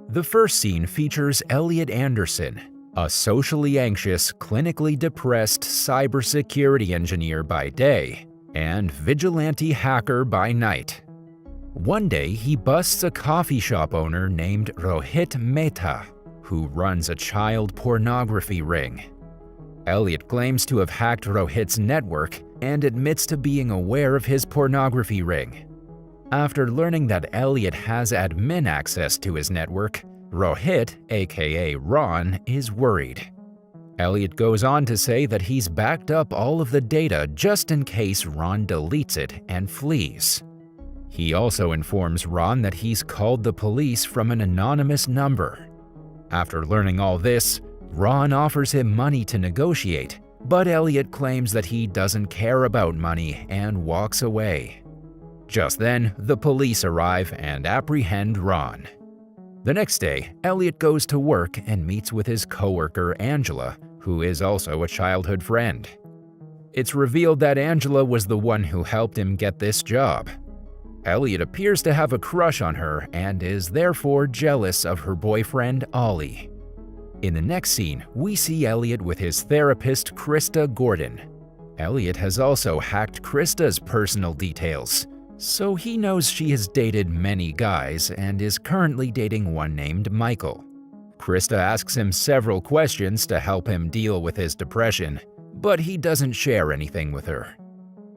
The first scene features Elliot Anderson, a socially anxious, clinically depressed cybersecurity engineer by day and vigilante hacker by night. One day, he busts a coffee shop owner named Rohit Mehta, who runs a child pornography ring. Elliot claims to have hacked Rohit's network and admits to being aware of his pornography ring. After learning that Elliot has admin access to his network, Rohit, aka Ron, is worried. Elliot goes on to say that he's backed up all of the data just in case Ron deletes it and flees. He also informs Ron that he's called the police from an anonymous number. After learning all this, Ron offers him money to negotiate, but Elliot claims that he doesn't care about money and walks away. Just then, the police arrive and apprehend Ron. The next day, Elliot goes to work and meets with his coworker Angela, who is also a childhood friend. It's revealed that Angela was the one who helped him get this job. Elliot appears to have a crush on her and is therefore jealous of her boyfriend Ollie. In the next scene, we see Elliot with his therapist Krista Gordon. Elliot has also hacked Krista's personal details, so he knows she has dated many guys and is currently dating one named Michael. Krista asks him several questions to help him deal with his depression, but he doesn't share anything with her.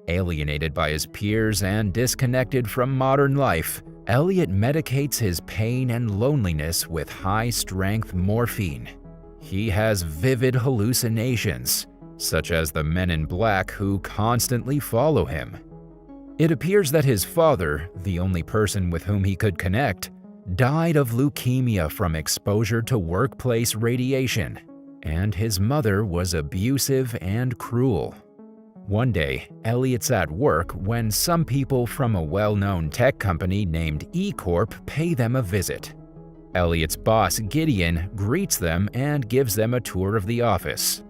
Alienated by his peers and disconnected from modern life, Elliot medicates his pain and loneliness with high-strength morphine. He has vivid hallucinations, such as the men in black who constantly follow him. It appears that his father, the only person with whom he could connect, died of leukemia from exposure to workplace radiation, and his mother was abusive and cruel. One day, Elliot's at work when some people from a well-known tech company named E-Corp pay them a visit. Elliot's boss, Gideon, greets them and gives them a tour of the office.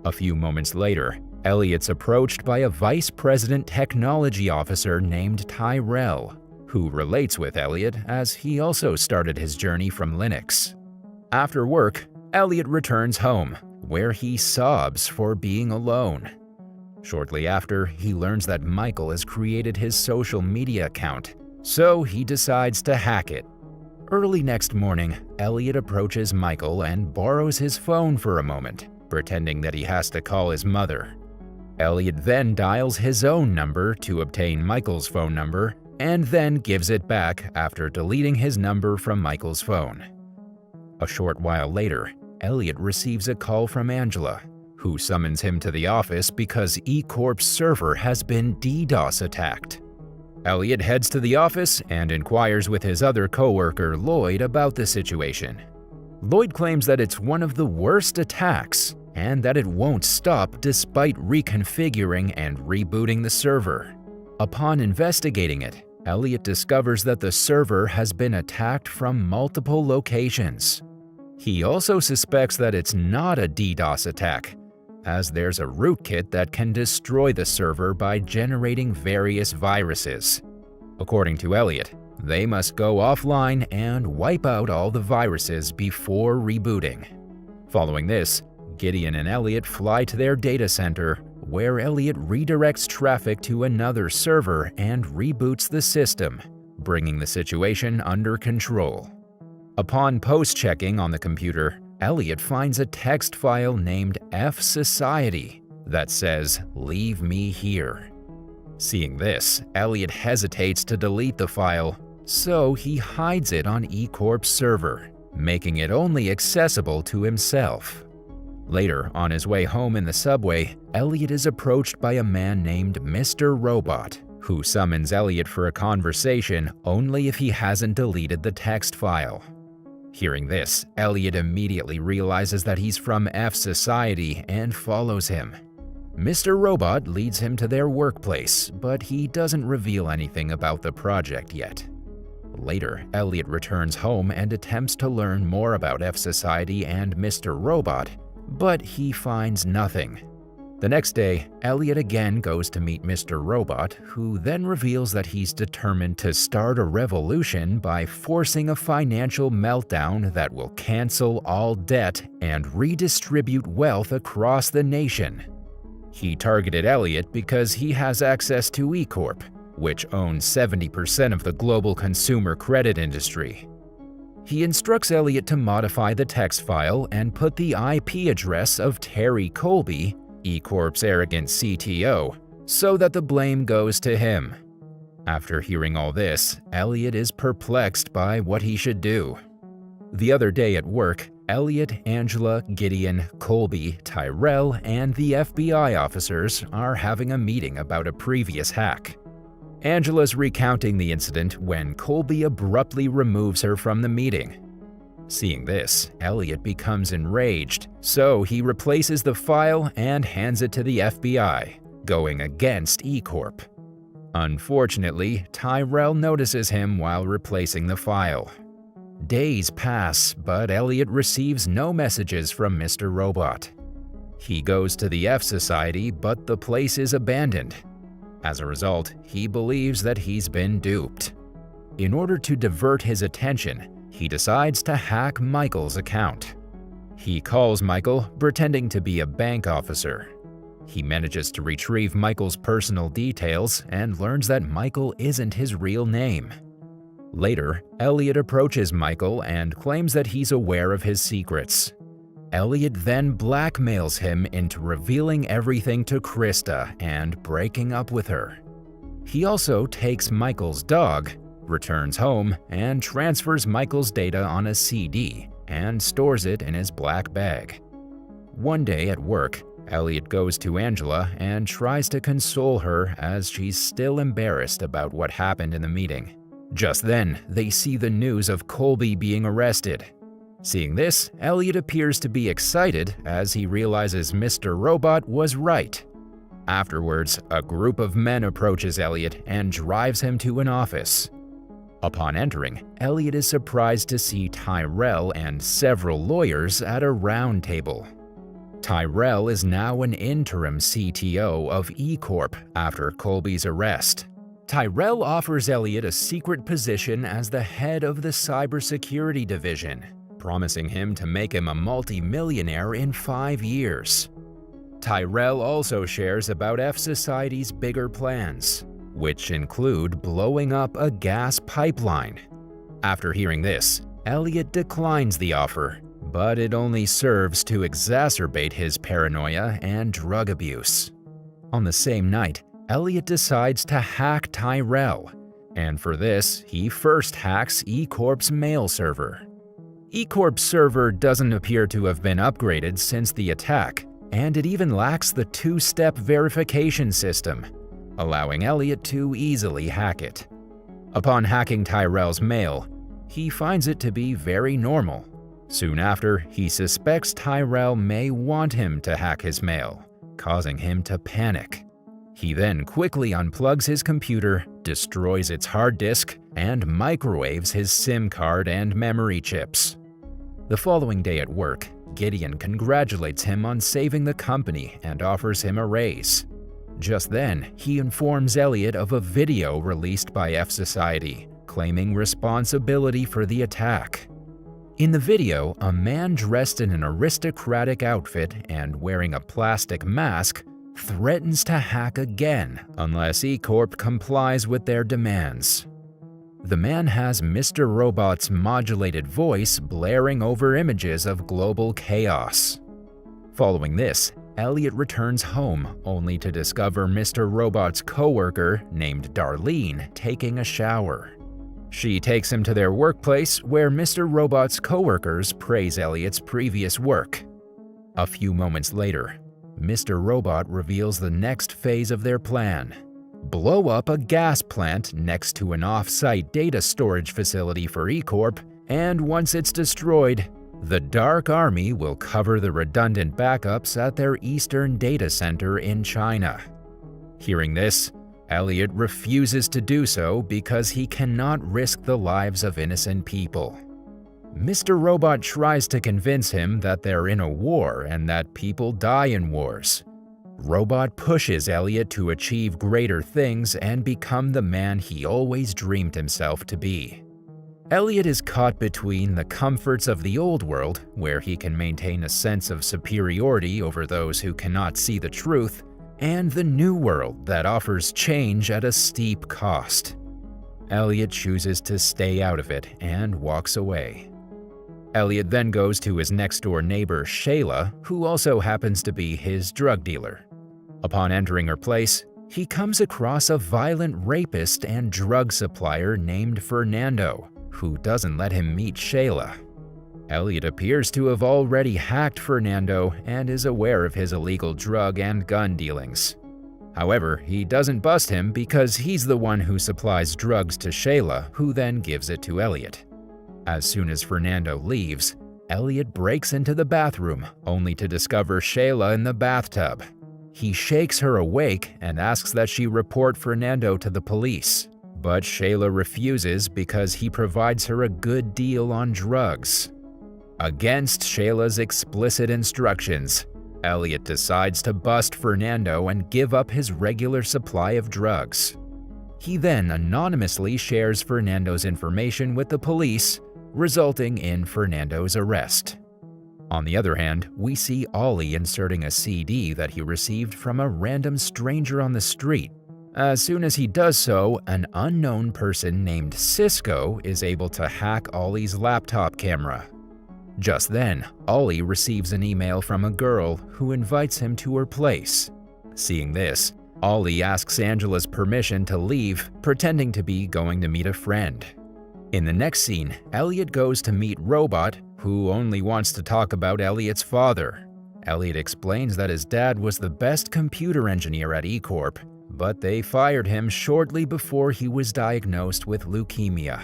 A few moments later, Elliot's approached by a vice president technology officer named Tyrell, who relates with Elliot as he also started his journey from Linux. After work, Elliot returns home, where he sobs for being alone. Shortly after, he learns that Michael has created his social media account, so he decides to hack it. Early next morning, Elliot approaches Michael and borrows his phone for a moment, pretending that he has to call his mother. Elliot then dials his own number to obtain Michael's phone number and then gives it back after deleting his number from Michael's phone. A short while later, Elliot receives a call from Angela, who summons him to the office because E-Corp's server has been DDoS attacked. Elliot heads to the office and inquires with his other coworker Lloyd about the situation. Lloyd claims that it's one of the worst attacks and that it won't stop despite reconfiguring and rebooting the server. Upon investigating it, Elliot discovers that the server has been attacked from multiple locations. He also suspects that it's not a DDoS attack, as there's a rootkit that can destroy the server by generating various viruses. According to Elliot, they must go offline and wipe out all the viruses before rebooting. Following this, Gideon and Elliot fly to their data center, where Elliot redirects traffic to another server and reboots the system, bringing the situation under control. Upon post-checking on the computer, Elliot finds a text file named F Society that says, "Leave me here." Seeing this, Elliot hesitates to delete the file, so he hides it on E-Corp's server, making it only accessible to himself. Later, on his way home in the subway, Elliot is approached by a man named Mr. Robot, who summons Elliot for a conversation only if he hasn't deleted the text file. Hearing this, Elliot immediately realizes that he's from F Society and follows him. Mr. Robot leads him to their workplace, but he doesn't reveal anything about the project yet. Later, Elliot returns home and attempts to learn more about F Society and Mr. Robot, but he finds nothing. The next day, Elliot again goes to meet Mr. Robot, who then reveals that he's determined to start a revolution by forcing a financial meltdown that will cancel all debt and redistribute wealth across the nation. He targeted Elliot because he has access to E Corp, which owns 70% of the global consumer credit industry. He instructs Elliot to modify the text file and put the IP address of Terry Colby, E Corp's arrogant CTO, so that the blame goes to him. After hearing all this, Elliot is perplexed by what he should do. The other day at work, Elliot, Angela, Gideon, Colby, Tyrell, and the FBI officers are having a meeting about a previous hack. Angela's recounting the incident when Colby abruptly removes her from the meeting. Seeing this, Elliot becomes enraged, so he replaces the file and hands it to the FBI, going against E Corp. Unfortunately, Tyrell notices him while replacing the file. Days pass, but Elliot receives no messages from Mr. Robot. He goes to the F Society, but the place is abandoned. As a result, he believes that he's been duped. In order to divert his attention, he decides to hack Michael's account. He calls Michael, pretending to be a bank officer. He manages to retrieve Michael's personal details and learns that Michael isn't his real name. Later, Elliot approaches Michael and claims that he's aware of his secrets. Elliot then blackmails him into revealing everything to Krista and breaking up with her. He also takes Michael's dog, returns home, and transfers Michael's data on a CD and stores it in his black bag. One day at work, Elliot goes to Angela and tries to console her as she's still embarrassed about what happened in the meeting. Just then, they see the news of Colby being arrested. Seeing this, Elliot appears to be excited as he realizes Mr. Robot was right. Afterwards, a group of men approaches Elliot and drives him to an office. Upon entering, Elliot is surprised to see Tyrell and several lawyers at a round table. Tyrell is now an interim CTO of E Corp after Colby's arrest. Tyrell offers Elliot a secret position as the head of the cybersecurity division, promising him to make him a multi-millionaire in 5 years. Tyrell also shares about F Society's bigger plans, which include blowing up a gas pipeline. After hearing this, Elliot declines the offer, but it only serves to exacerbate his paranoia and drug abuse. On the same night, Elliot decides to hack Tyrell, and for this, he first hacks E Corp's mail server. E Corp's server doesn't appear to have been upgraded since the attack, and it even lacks the two-step verification system, allowing Elliot to easily hack it. Upon hacking Tyrell's mail, he finds it to be very normal. Soon after, he suspects Tyrell may want him to hack his mail, causing him to panic. He then quickly unplugs his computer, destroys its hard disk, and microwaves his SIM card and memory chips. The following day at work, Gideon congratulates him on saving the company and offers him a raise. Just then, he informs Elliot of a video released by F Society, claiming responsibility for the attack. In the video, a man dressed in an aristocratic outfit and wearing a plastic mask threatens to hack again unless E Corp complies with their demands. The man has Mr. Robot's modulated voice blaring over images of global chaos. Following this, Elliot returns home only to discover Mr. Robot's coworker named Darlene taking a shower. She takes him to their workplace where Mr. Robot's coworkers praise Elliot's previous work. A few moments later, Mr. Robot reveals the next phase of their plan: blow up a gas plant next to an off-site data storage facility for E Corp, and once it's destroyed, the Dark Army will cover the redundant backups at their eastern data center in China. Hearing this, Elliot refuses to do so because he cannot risk the lives of innocent people. Mr. Robot tries to convince him that they're in a war and that people die in wars. Robot pushes Elliot to achieve greater things and become the man he always dreamed himself to be. Elliot is caught between the comforts of the old world, where he can maintain a sense of superiority over those who cannot see the truth, and the new world that offers change at a steep cost. Elliot chooses to stay out of it and walks away. Elliot then goes to his next-door neighbor, Shayla, who also happens to be his drug dealer. Upon entering her place, he comes across a violent rapist and drug supplier named Fernando, who doesn't let him meet Shayla. Elliot appears to have already hacked Fernando and is aware of his illegal drug and gun dealings. However, he doesn't bust him because he's the one who supplies drugs to Shayla, who then gives it to Elliot. As soon as Fernando leaves, Elliot breaks into the bathroom, only to discover Shayla in the bathtub. He shakes her awake and asks that she report Fernando to the police, but Shayla refuses because he provides her a good deal on drugs. Against Shayla's explicit instructions, Elliot decides to bust Fernando and give up his regular supply of drugs. He then anonymously shares Fernando's information with the police, resulting in Fernando's arrest. On the other hand, we see Ollie inserting a CD that he received from a random stranger on the street. As soon as he does so, an unknown person named Cisco is able to hack Ollie's laptop camera. Just then, Ollie receives an email from a girl who invites him to her place. Seeing this, Ollie asks Angela's permission to leave, pretending to be going to meet a friend. In the next scene, Elliot goes to meet Robot, who only wants to talk about Elliot's father. Elliot explains that his dad was the best computer engineer at E-Corp, but they fired him shortly before he was diagnosed with leukemia.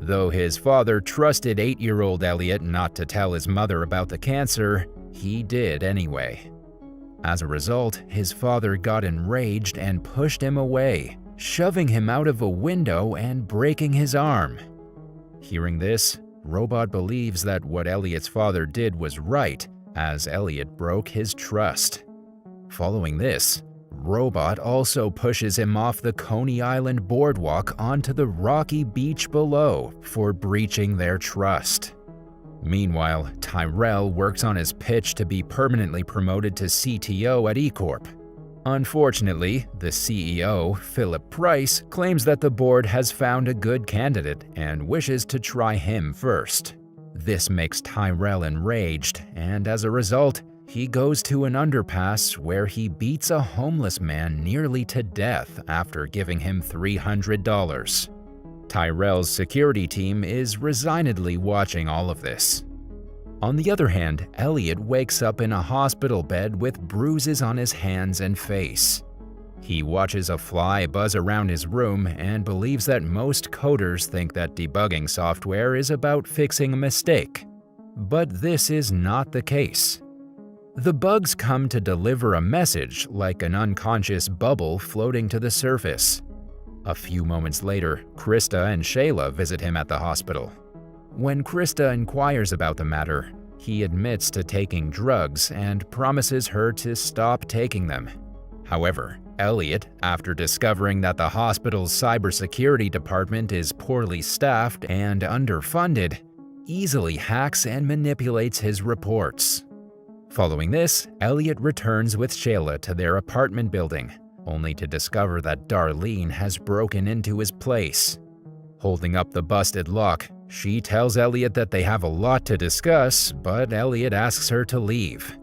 Though his father trusted 8-year-old Elliot not to tell his mother about the cancer, he did anyway. As a result, his father got enraged and pushed him away, shoving him out of a window and breaking his arm. Hearing this, Robot believes that what Elliot's father did was right, as Elliot broke his trust. Following this, Robot also pushes him off the Coney Island boardwalk onto the rocky beach below for breaching their trust. Meanwhile, Tyrell works on his pitch to be permanently promoted to CTO at E-Corp. Unfortunately, the CEO, Philip Price, claims that the board has found a good candidate and wishes to try him first. This makes Tyrell enraged, and as a result, he goes to an underpass where he beats a homeless man nearly to death after giving him $300. Tyrell's security team is resignedly watching all of this. On the other hand, Elliot wakes up in a hospital bed with bruises on his hands and face. He watches a fly buzz around his room and believes that most coders think that debugging software is about fixing a mistake. But this is not the case. The bugs come to deliver a message like an unconscious bubble floating to the surface. A few moments later, Krista and Shayla visit him at the hospital. When Krista inquires about the matter, he admits to taking drugs and promises her to stop taking them. However, Elliot, after discovering that the hospital's cybersecurity department is poorly staffed and underfunded, easily hacks and manipulates his reports. Following this, Elliot returns with Shayla to their apartment building, only to discover that Darlene has broken into his place. Holding up the busted lock, she tells Elliot that they have a lot to discuss, but Elliot asks her to leave.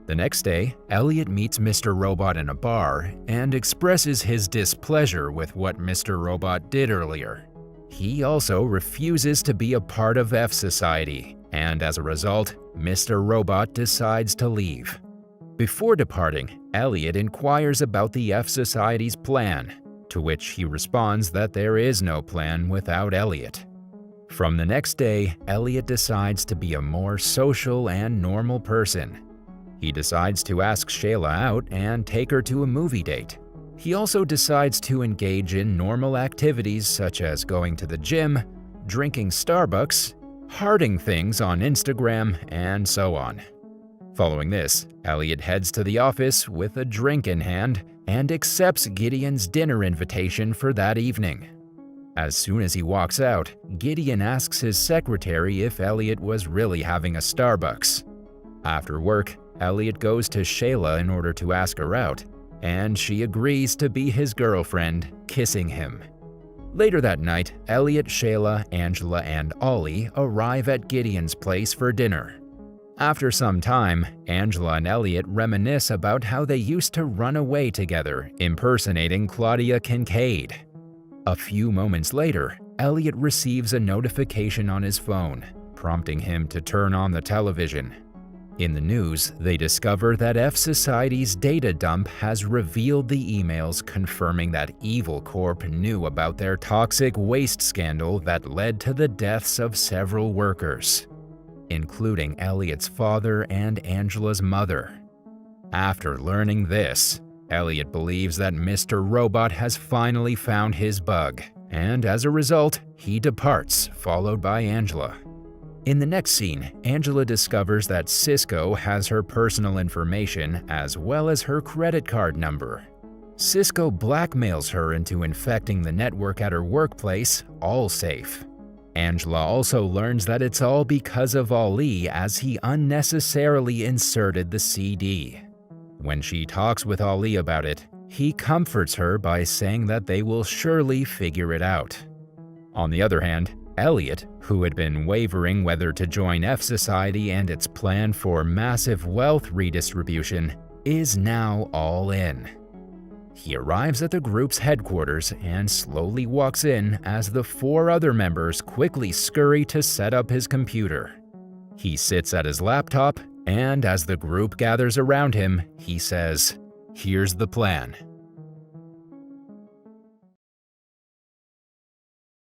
The next day, Elliot meets Mr. Robot in a bar and expresses his displeasure with what Mr. Robot did earlier. He also refuses to be a part of F Society, and as a result, Mr. Robot decides to leave. Before departing, Elliot inquires about the F Society's plan, to which he responds that there is no plan without Elliot. From the next day, Elliot decides to be a more social and normal person. He decides to ask Shayla out and take her to a movie date. He also decides to engage in normal activities such as going to the gym, drinking Starbucks, hearting things on Instagram, and so on. Following this, Elliot heads to the office with a drink in hand and accepts Gideon's dinner invitation for that evening. As soon as he walks out, Gideon asks his secretary if Elliot was really having a Starbucks. After work, Elliot goes to Shayla in order to ask her out, and she agrees to be his girlfriend, kissing him. Later that night, Elliot, Shayla, Angela, and Ollie arrive at Gideon's place for dinner. After some time, Angela and Elliot reminisce about how they used to run away together, impersonating Claudia Kincaid. A few moments later, Elliot receives a notification on his phone, prompting him to turn on the television. In the news, they discover that F Society's data dump has revealed the emails confirming that Evil Corp knew about their toxic waste scandal that led to the deaths of several workers, including Elliot's father and Angela's mother. After learning this, Elliot believes that Mr. Robot has finally found his bug, and as a result, he departs, followed by Angela. In the next scene, Angela discovers that Cisco has her personal information as well as her credit card number. Cisco blackmails her into infecting the network at her workplace, AllSafe. Angela also learns that it's all because of Ali as he unnecessarily inserted the CD. When she talks with Ali about it, he comforts her by saying that they will surely figure it out. On the other hand, Elliot, who had been wavering whether to join F Society and its plan for massive wealth redistribution, is now all in. He arrives at the group's headquarters and slowly walks in as the 4 other members quickly scurry to set up his computer. He sits at his laptop, and as the group gathers around him, he says, "Here's the plan.